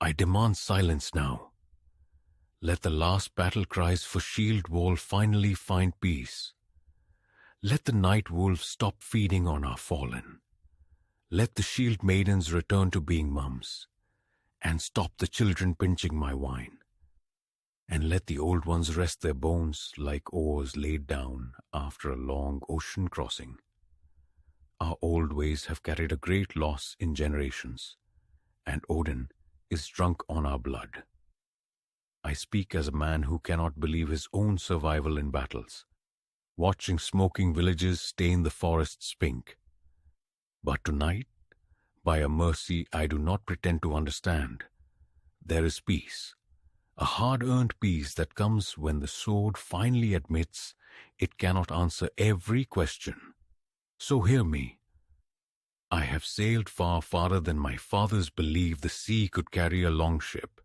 I demand silence now. Let the last battle cries for shield wall finally find peace. Let the night wolves stop feeding on our fallen. Let the shield maidens return to being mums, and stop the children pinching my wine. And let the old ones rest their bones like oars laid down after a long ocean crossing. Our old ways have carried a great loss in generations, and Odin is drunk on our blood. I speak as a man who cannot believe his own survival in battles, watching smoking villages stain the forests pink. But tonight, by a mercy I do not pretend to understand, there is peace, a hard-earned peace that comes when the sword finally admits it cannot answer every question. So hear me. I have sailed far farther than my fathers believed the sea could carry a longship.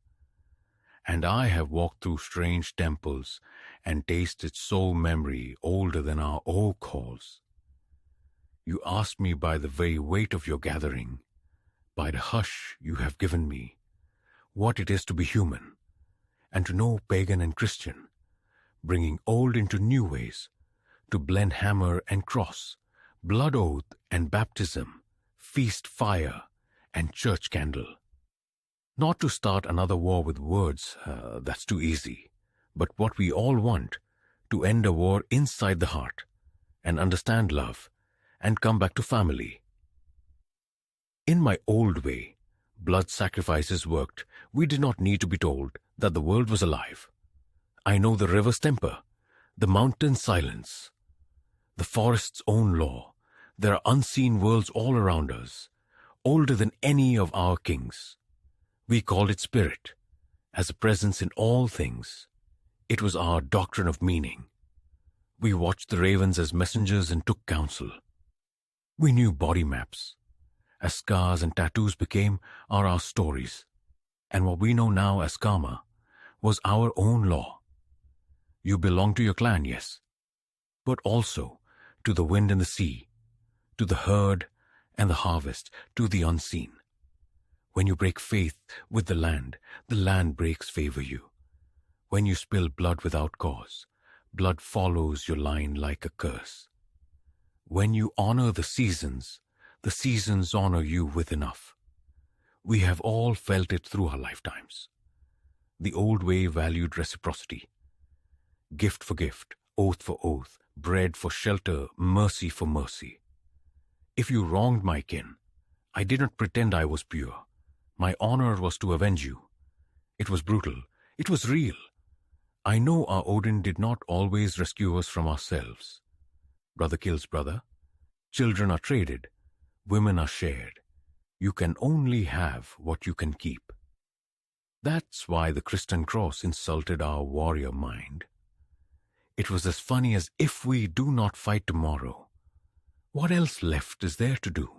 And I have walked through strange temples and tasted soul memory older than our oak halls. You ask me by the very weight of your gathering, by the hush you have given me, what it is to be human, and to know pagan and Christian, bringing old into new ways, to blend hammer and cross, blood oath and baptism, feast fire and church candle. Not to start another war with words, that's too easy, but what we all want, to end a war inside the heart, and understand love, and come back to family. In my old way, blood sacrifices worked. We did not need to be told that the world was alive. I know the river's temper, the mountain's silence, the forest's own law. There are unseen worlds all around us, older than any of our kings. We called it spirit, as a presence in all things. It was our doctrine of meaning. We watched the ravens as messengers and took counsel. We knew body maps, as scars and tattoos are our stories, and what we know now as karma was our own law. You belong to your clan, yes, but also to the wind and the sea, to the herd and the harvest, to the unseen. When you break faith with the land breaks favor you. When you spill blood without cause, blood follows your line like a curse. When you honor the seasons honor you with enough. We have all felt it through our lifetimes. The old way valued reciprocity. Gift for gift, oath for oath, bread for shelter, mercy for mercy. If you wronged my kin, I did not pretend I was pure. My honor was to avenge you. It was brutal. It was real. I know our Odin did not always rescue us from ourselves. Brother kills brother. Children are traded. Women are shared. You can only have what you can keep. That's why the Christian cross insulted our warrior mind. It was as funny as if we do not fight tomorrow. What else left is there to do?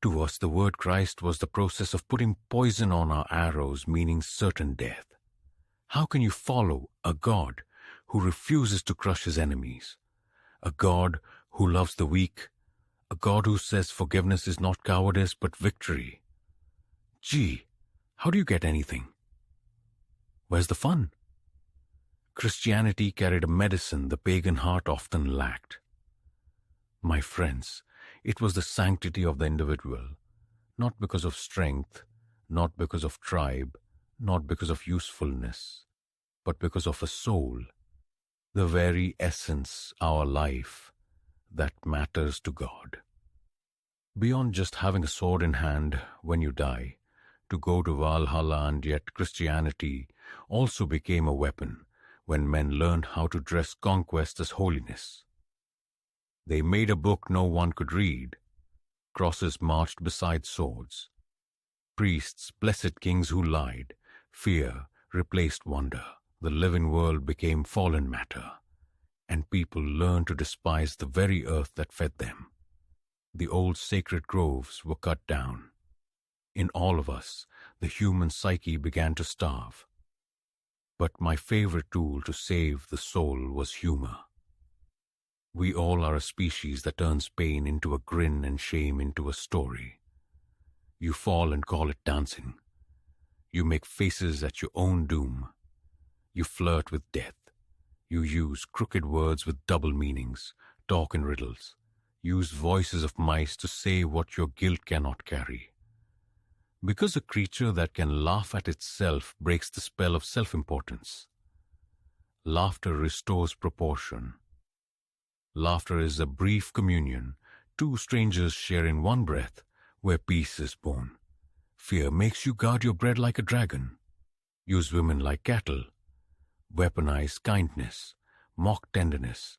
To us, the word Christ was the process of putting poison on our arrows, meaning certain death. How can you follow a God who refuses to crush his enemies? A God who loves the weak? A God who says forgiveness is not cowardice but victory? Gee, how do you get anything? Where's the fun? Christianity carried a medicine the pagan heart often lacked. My friends, it was the sanctity of the individual, not because of strength, not because of tribe, not because of usefulness, but because of a soul, the very essence, our life, that matters to God. Beyond just having a sword in hand when you die, to go to Valhalla, and yet Christianity also became a weapon when men learned how to dress conquest as holiness. They made a book no one could read. Crosses marched beside swords. Priests, blessed kings who lied. Fear replaced wonder. The living world became fallen matter, and people learned to despise the very earth that fed them. The old sacred groves were cut down. In all of us, the human psyche began to starve. But my favorite tool to save the soul was humor. We all are a species that turns pain into a grin and shame into a story. You fall and call it dancing. You make faces at your own doom. You flirt with death. You use crooked words with double meanings, talk in riddles, use voices of mice to say what your guilt cannot carry. Because a creature that can laugh at itself breaks the spell of self-importance. Laughter restores proportion. Laughter is a brief communion, two strangers share in one breath, where peace is born. Fear makes you guard your bread like a dragon. Use women like cattle. Weaponize kindness, mock tenderness,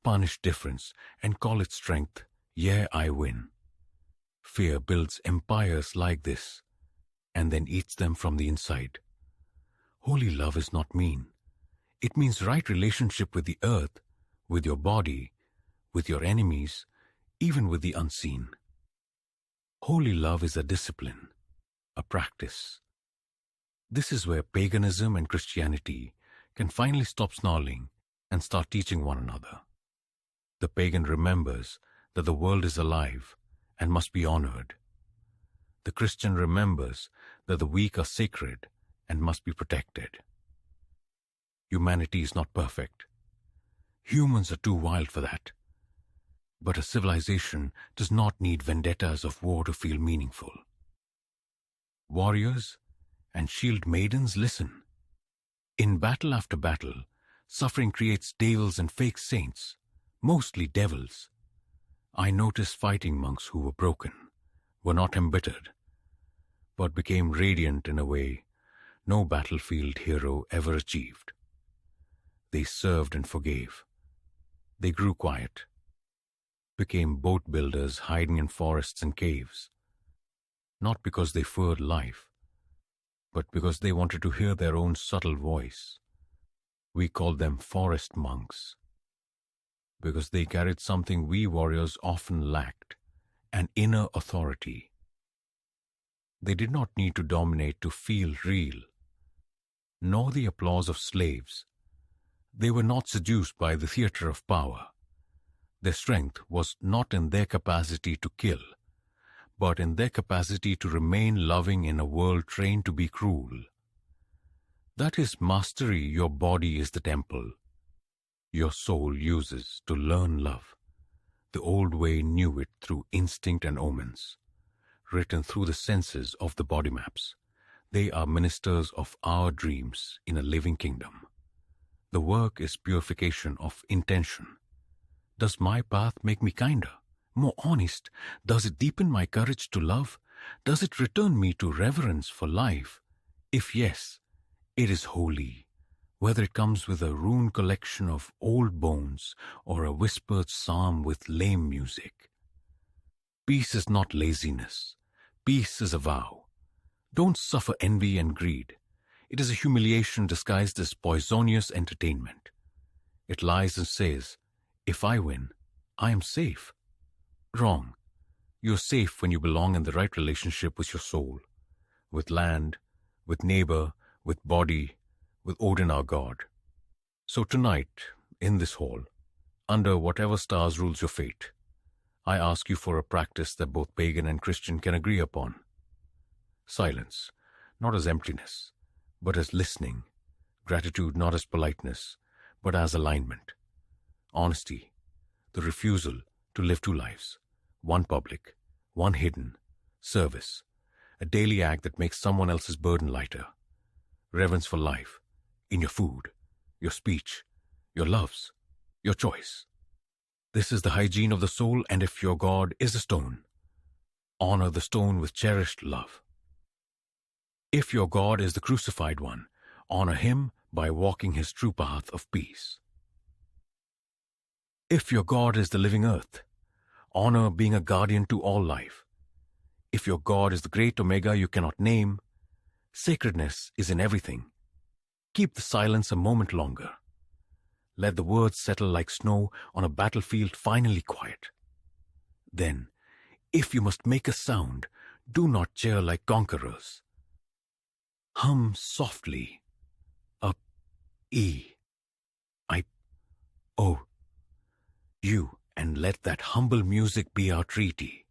punish difference, and call it strength. Yeah, I win. Fear builds empires like this, and then eats them from the inside. Holy love is not mean. It means right relationship with the earth, with your body, with your enemies, even with the unseen. Holy love is a discipline, a practice. This is where paganism and Christianity can finally stop snarling and start teaching one another. The pagan remembers that the world is alive and must be honored. The Christian remembers that the weak are sacred and must be protected. Humanity is not perfect. Humans are too wild for that. But a civilization does not need vendettas of war to feel meaningful. Warriors and shield maidens, listen. In battle after battle, suffering creates devils and fake saints, mostly devils. I noticed fighting monks who were broken, were not embittered, but became radiant in a way no battlefield hero ever achieved. They served and forgave. They grew quiet, became boat builders hiding in forests and caves, not because they feared life, but because they wanted to hear their own subtle voice. We called them forest monks, because they carried something we warriors often lacked, an inner authority. They did not need to dominate to feel real, nor the applause of slaves. They were not seduced by the theater of power. Their strength was not in their capacity to kill, but in their capacity to remain loving in a world trained to be cruel. That is mastery. Your body is the temple your soul uses to learn love. The old way knew it through instinct and omens, written through the senses of the body maps. They are ministers of our dreams in a living kingdom. The work is purification of intention. Does my path make me kinder, more honest? Does it deepen my courage to love? Does it return me to reverence for life? If yes, it is holy, whether it comes with a rune collection of old bones or a whispered psalm with lame music. Peace is not laziness. Peace is a vow. Don't suffer envy and greed. It is a humiliation disguised as poisonous entertainment. It lies and says, if I win, I am safe. Wrong. You're safe when you belong in the right relationship with your soul, with land, with neighbor, with body, with Odin our God. So tonight, in this hall, under whatever stars rules your fate, I ask you for a practice that both pagan and Christian can agree upon. Silence, not as emptiness, but as listening. Gratitude not as politeness, but as alignment. Honesty, the refusal to live two lives, one public, one hidden. Service, a daily act that makes someone else's burden lighter. Reverence for life, in your food, your speech, your loves, your choice. This is the hygiene of the soul, and if your God is a stone, honor the stone with cherished love. If your God is the crucified one, honor him by walking his true path of peace. If your God is the living earth, honor being a guardian to all life. If your God is the great Omega you cannot name, sacredness is in everything. Keep the silence a moment longer. Let the words settle like snow on a battlefield finally quiet. Then, if you must make a sound, do not cheer like conquerors. Hum softly, up, E, I, O, you, and let that humble music be our treaty.